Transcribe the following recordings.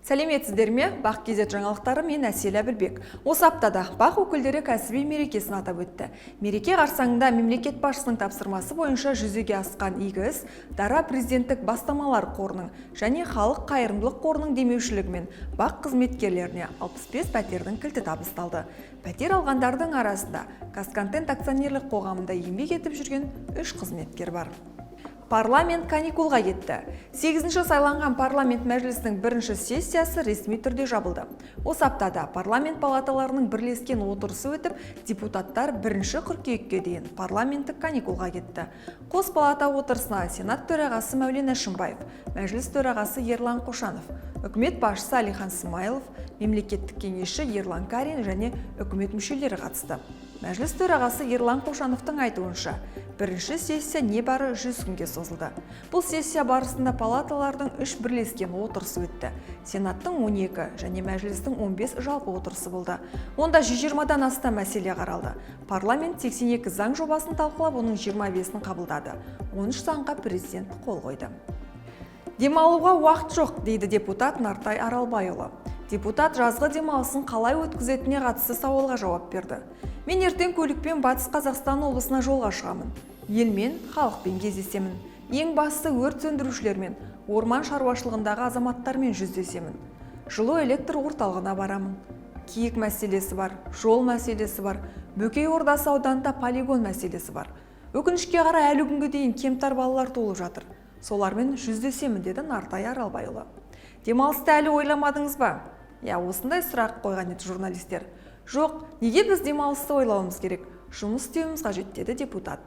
Сәлеметсіздер ме? Бақ кезет жаңалықтары, мен Әсел Әбілбек. Осы аптада бақ өкілдері кәсіби мерекесін атап өтті. Мереке қарсаңында мемлекет басшысының тапсырмасы бойынша жүзеге асқан игі іс дара президенттік бастамалар қорының және халық қайырымдылық қорының демеушілігімен бақ қызметкерлеріне 65 пәтердің кілті табысталды. Пәтер алғандардың арасында Казконтент акционерлік қоғамында еңбек етіп жүрген 3 қызметкер бар. Парламент каникулға кетті. 8-ші сайланған парламент мәжілісінің бірінші сессиясы ресми түрде жабылды. Осы аптада парламент палаталарының бірлескен отырысы өтіп, депутаттар 1-ші қыркүйекке дейін парламенттік каникулға кетті. Қос палата отырысына Сенат төрағасы Мәулен Әшімбаев, мәжіліс төрағасы Ерлан Қошанов, үкімет басшысы Әлихан Смайылов, мемлекеттік кеңесші Ерлан Карин және үкімет мүшелері қатысты. Мәжіліс төрағасы Ерлан Қошановтың айтуынша, бірінші сессия небары 100 күнге созылды. Бұл сессия барысында палаталардың 3 бірлескен отырысы өтті. Сенаттың 12 және мәжілістің 15 жалпы отырысы болды. Онда 120-дан астам мәселе қаралды. Парламент 82 заң жобасын талқылап, оның 25-ін қабылдады. 13 заңға президент қол қойды. Демалуға уақыт жоқ, дейді депутат Нартай Аралбайұлы. Депутат жазғы демалысын қалай өткізетініне қатысты сауалға жауап берді. Мен ертең көлікпен Батыс Қазақстан облысына жолға шығамын. Елмен, халықпен кездесемін. Ең бастысы өрт сөндірушілермен, орман шаруашылығындағы азаматтармен жүздесемін. Жылу электр орталығына барамын. Киік мәселесі бар, жол мәселесі бар, Бөкей Ордасы ауданында полигон мәселесі бар. Өкінішке қарай әлі күнге дейін кемтар балалар толып жатыр. Солармен жүздесемін, деді Нартай Аралбайұлы. Демалысты әлі ойламадыңыз ба? Осындай сұрақ қойған еді журналистер. Жоқ, неге біз демалысты ойлауымыз керек? Жұмыс істеуіміз қажет, деді депутат.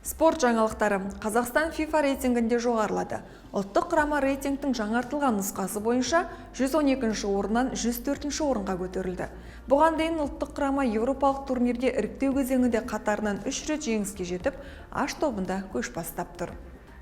Спорт жаңалықтары. Қазақстан FIFA рейтингінде жоғарылады. Ұлттық құрама рейтингтің жаңартылған нұсқасы бойынша 112-ші орыннан 104-ші орынға көтерілді. Бұған дейін ұлттық құрама Еуропалық турнирге іріктеу кезеңінде қатарынан 3 рет жеңіске жетіп, H тобында көш бастап тұр.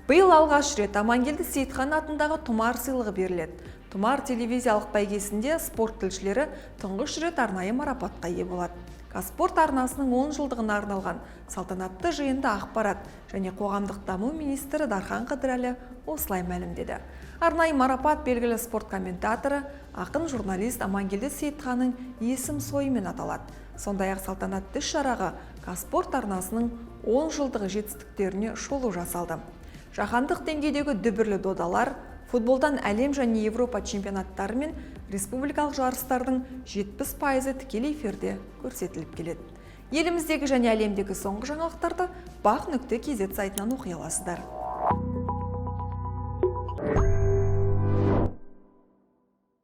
Биыл алғаш рет Амангелді Сейітхан атындағы Тұмар сыйлығы беріледі. Тұмар телевизиялық бәйгесінде спорт тілшілері тұңғыш рет арнайы марапатқа ие болады. Қазспорт арнасының 10 жылдығына арналған салтанатты жиында ақпарат және қоғамдық даму министрі Дархан Қыдырәлі осылай мәлімдеді. Арнайы марапат белгілі спорт комментаторы, ақын журналист Амангелді Сейітханның есім сойымен аталады. Сондай-ақ салтанатты шараға Қазспорт арнасының 10 жылдығы жетістіктеріне шолу жасалды. Жаһандық деңгейдегі дүбірлі додалар, футболдан әлем және Европа чемпионаттары мен республикалық жарыстардың 70% тікелей эфирде көрсетіліп келеді. Еліміздегі және әлемдегі соңғы жаңалықтарды baq.kz сайтынан оқи аласыздар.